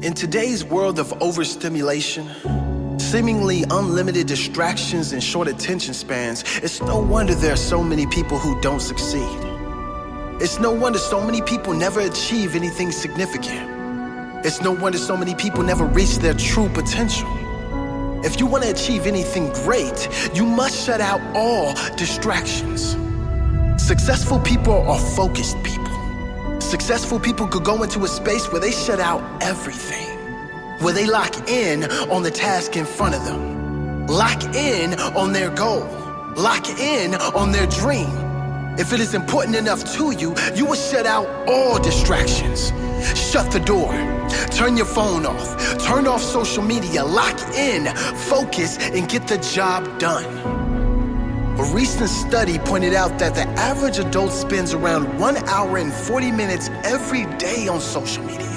In today's world of overstimulation, seemingly unlimited distractions and short attention spans, it's no wonder there are so many people who don't succeed. It's no wonder so many people never achieve anything significant. It's no wonder so many people never reach their true potential. If you want to achieve anything great, you must shut out all distractions. Successful people are focused people. Successful people could go into a space where they shut out everything, where they lock in on the task in front of them, lock in on their goal, lock in on their dream. If it is important enough to you, you will shut out all distractions. Shut the door, turn your phone off, turn off social media, lock in, focus, and get the job done. A recent study pointed out that the average adult spends around 1 hour and 40 minutes every day on social media.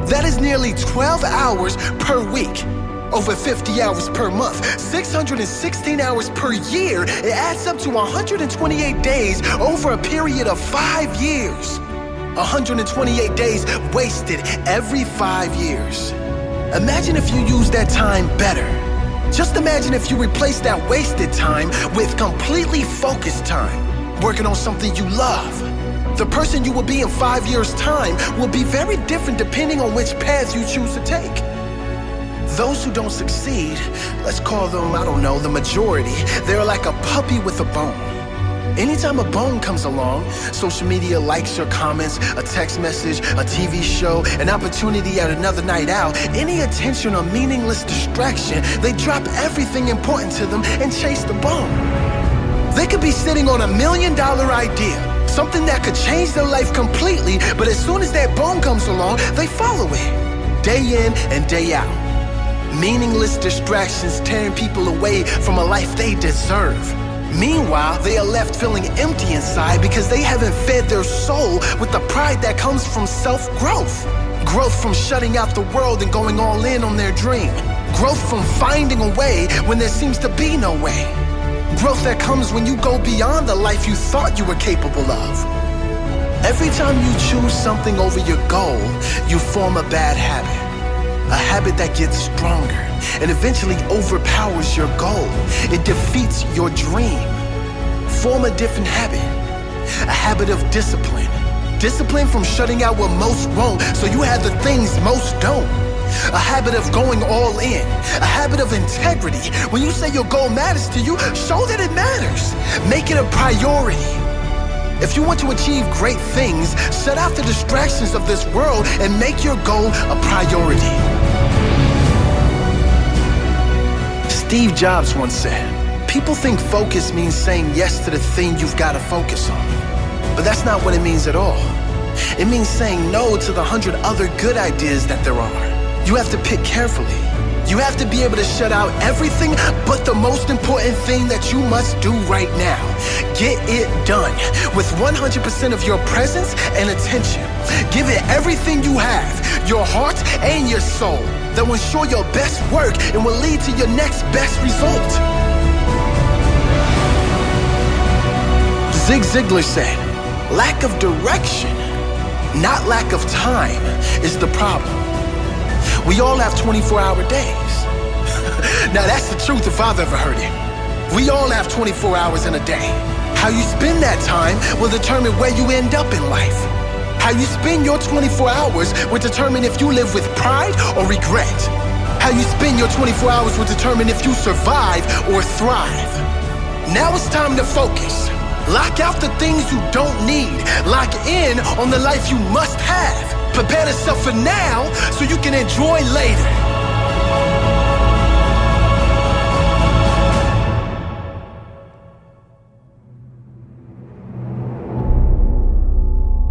That is nearly 12 hours per week, over 50 hours per month, 616 hours per year. It adds up to 128 days over a period of 5 years. 128 days wasted every 5 years. Imagine if you used that time better. Just imagine if you replace that wasted time with completely focused time, working on something you love. The person you will be in 5 years' time will be very different depending on which path you choose to take. Those who don't succeed, let's call them, I don't know, the majority, they're like a puppy with a bone. Anytime a bone comes along, social media likes or comments, a text message, a TV show, an opportunity at another night out, any attention or meaningless distraction, they drop everything important to them and chase the bone. They could be sitting on $1 million idea, something that could change their life completely, but as soon as that bone comes along, they follow it, day in and day out. Meaningless distractions tearing people away from a life they deserve. Meanwhile, they are left feeling empty inside because they haven't fed their soul with the pride that comes from self-growth. Growth from shutting out the world and going all in on their dream. Growth from finding a way when there seems to be no way. Growth that comes when you go beyond the life you thought you were capable of. Every time you choose something over your goal, you form a bad habit. A habit that gets stronger and eventually overpowers your goal. It defeats your dream. Form a different habit. A habit of discipline. Discipline from shutting out what most won't, so you have the things most don't. A habit of going all in. A habit of integrity. When you say your goal matters to you, show that it matters. Make it a priority. If you want to achieve great things, shut out the distractions of this world and make your goal a priority. Steve Jobs once said, "People think focus means saying yes to the thing you've got to focus on." But that's not what it means at all. It means saying no to the 100 other good ideas that there are. You have to pick carefully. You have to be able to shut out everything but the most important thing that you must do right now. Get it done with 100% of your presence and attention. Give it everything you have, your heart and your soul. That will ensure your best work and will lead to your next best result. Zig Ziglar said, "Lack of direction, not lack of time, is the problem." We all have 24-hour days. Now that's the truth if I've ever heard it. We all have 24 hours in a day. How you spend that time will determine where you end up in life. How you spend your 24 hours will determine if you live with pride or regret. How you spend your 24 hours will determine if you survive or thrive. Now it's time to focus. Lock out the things you don't need. Lock in on the life you must have. Prepare yourself for now so you can enjoy later.